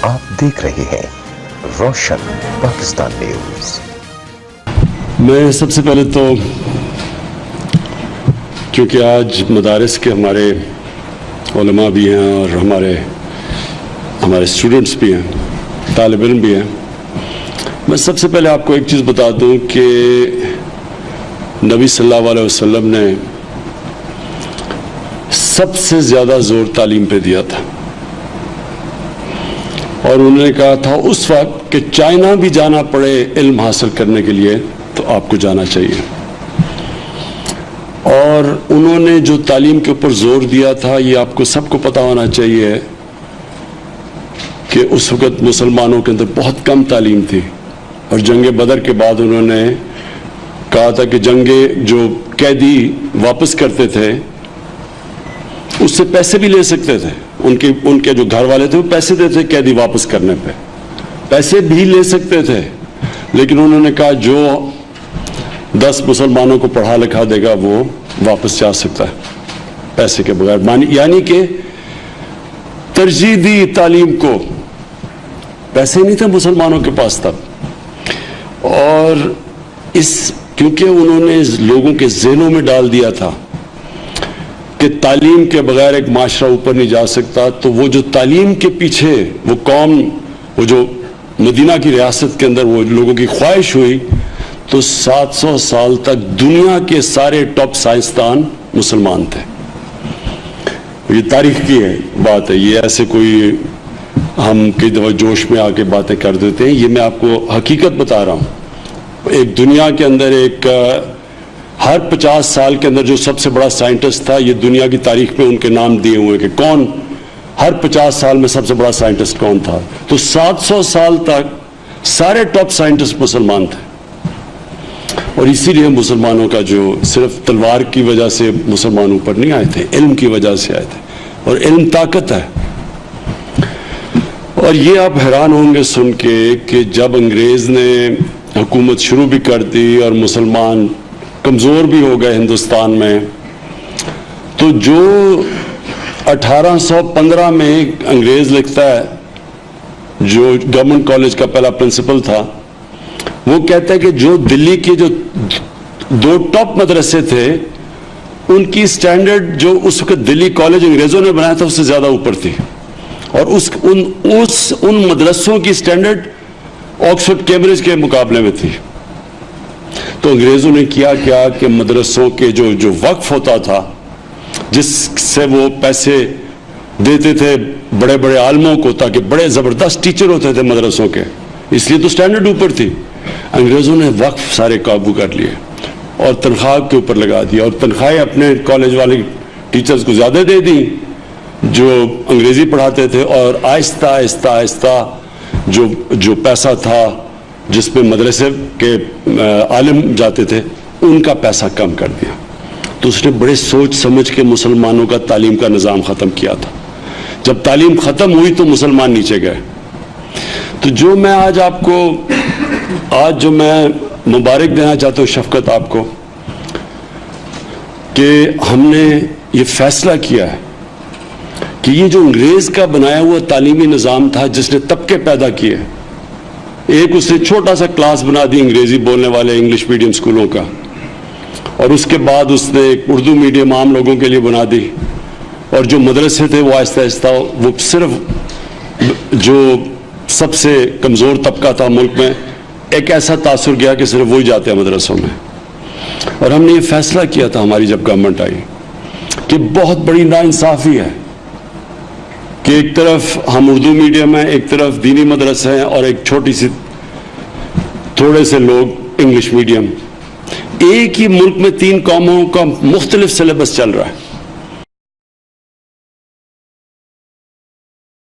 آپ دیکھ رہے ہیں روشن پاکستان نیوز۔ میں سب سے پہلے تو کیونکہ آج مدارس کے ہمارے علماء بھی ہیں اور ہمارے اسٹوڈنٹس بھی ہیں، طالب علم بھی ہیں، میں سب سے پہلے آپ کو ایک چیز بتا دوں کہ نبی صلی اللہ علیہ وسلم نے سب سے زیادہ زور تعلیم پہ دیا تھا، اور انہوں نے کہا تھا اس وقت کہ چائنا بھی جانا پڑے علم حاصل کرنے کے لیے تو آپ کو جانا چاہیے۔ اور انہوں نے جو تعلیم کے اوپر زور دیا تھا، یہ آپ کو سب کو پتہ ہونا چاہیے کہ اس وقت مسلمانوں کے اندر بہت کم تعلیم تھی، اور جنگ بدر کے بعد انہوں نے کہا تھا کہ جو قیدی واپس کرتے تھے اس سے پیسے بھی لے سکتے تھے، ان کے جو گھر والے تھے وہ پیسے دیتے قیدی واپس کرنے پہ، پیسے بھی لے سکتے تھے، لیکن انہوں نے کہا جو 10 مسلمانوں کو پڑھا لکھا دے گا وہ واپس جا سکتا ہے پیسے کے بغیر، یعنی کہ ترجیح دی تعلیم کو، پیسے نہیں تھے مسلمانوں کے پاس تب، اور کیونکہ انہوں نے لوگوں کے ذہنوں میں ڈال دیا تھا کہ تعلیم کے بغیر ایک معاشرہ اوپر نہیں جا سکتا، تو وہ جو تعلیم کے پیچھے وہ قوم، وہ جو مدینہ کی ریاست کے اندر وہ لوگوں کی خواہش ہوئی، تو 700 سال تک دنیا کے سارے ٹاپ سائنسدان مسلمان تھے۔ یہ تاریخ کی بات ہے، یہ ایسے کوئی ہم کئی دفعہ جوش میں آ کے باتیں کر دیتے ہیں، یہ میں آپ کو حقیقت بتا رہا ہوں۔ ایک دنیا کے اندر ہر 50 سال کے اندر جو سب سے بڑا سائنٹسٹ تھا، یہ دنیا کی تاریخ میں ان کے نام دیے ہوئے کہ کون ہر 50 سال میں سب سے بڑا سائنٹسٹ کون تھا، تو 700 سال تک سارے ٹاپ سائنٹسٹ مسلمان تھے۔ اور اسی لیے مسلمانوں کا جو صرف تلوار کی وجہ سے مسلمان اوپر نہیں آئے تھے، علم کی وجہ سے آئے تھے، اور علم طاقت ہے۔ اور یہ آپ حیران ہوں گے سن کے کہ جب انگریز نے حکومت شروع بھی کر دی اور مسلمان کمزور بھی ہو گئے ہندوستان میں، تو جو 1815 میں انگریز لکھتا ہے، جو گورنمنٹ کالج کا پہلا پرنسپل تھا، وہ کہتا ہے کہ جو دلی کے جو 2 ٹاپ مدرسے تھے ان کی سٹینڈرڈ جو اس وقت دلی کالج انگریزوں نے بنایا تھا اس سے زیادہ اوپر تھی، اور ان مدرسوں کی سٹینڈرڈ آکسفورڈ کیمبرج کے مقابلے میں تھی۔ تو انگریزوں نے کیا کہ مدرسوں کے جو وقف ہوتا تھا، جس سے وہ پیسے دیتے تھے بڑے بڑے عالموں کو تاکہ بڑے زبردست ٹیچر ہوتے تھے مدرسوں کے، اس لیے تو سٹینڈرڈ اوپر تھی، انگریزوں نے وقف سارے قابو کر لیے اور تنخواہ کے اوپر لگا دیا، اور تنخواہیں اپنے کالج والے ٹیچرز کو زیادہ دے دی جو انگریزی پڑھاتے تھے، اور آہستہ آہستہ آہستہ جو پیسہ تھا جس میں مدرسے کے عالم جاتے تھے ان کا پیسہ کم کر دیا۔ تو اس نے بڑے سوچ سمجھ کے مسلمانوں کا تعلیم کا نظام ختم کیا تھا۔ جب تعلیم ختم ہوئی تو مسلمان نیچے گئے۔ تو جو میں آج میں مبارک دینا چاہتا ہوں شفقت آپ کو، کہ ہم نے یہ فیصلہ کیا ہے کہ یہ جو انگریز کا بنایا ہوا تعلیمی نظام تھا جس نے طبقے پیدا کیے، ایک اس نے چھوٹا سا کلاس بنا دی انگریزی بولنے والے انگلش میڈیم اسکولوں کا، اور اس کے بعد اس نے ایک اردو میڈیم عام لوگوں کے لیے بنا دی، اور جو مدرسے تھے وہ آہستہ آہستہ وہ صرف جو سب سے کمزور طبقہ تھا ملک میں، ایک ایسا تاثر گیا کہ صرف وہی جاتے ہیں مدرسوں میں۔ اور ہم نے یہ فیصلہ کیا تھا ہماری جب گورنمنٹ آئی کہ بہت بڑی ناانصافی ہے کہ ایک طرف ہم اردو میڈیم ہیں، ایک طرف دینی مدرسے ہیں، اور ایک چھوٹی سی تھوڑے سے لوگ انگلش میڈیم، ایک ہی ملک میں 3 قوموں کا مختلف سلیبس چل رہا ہے۔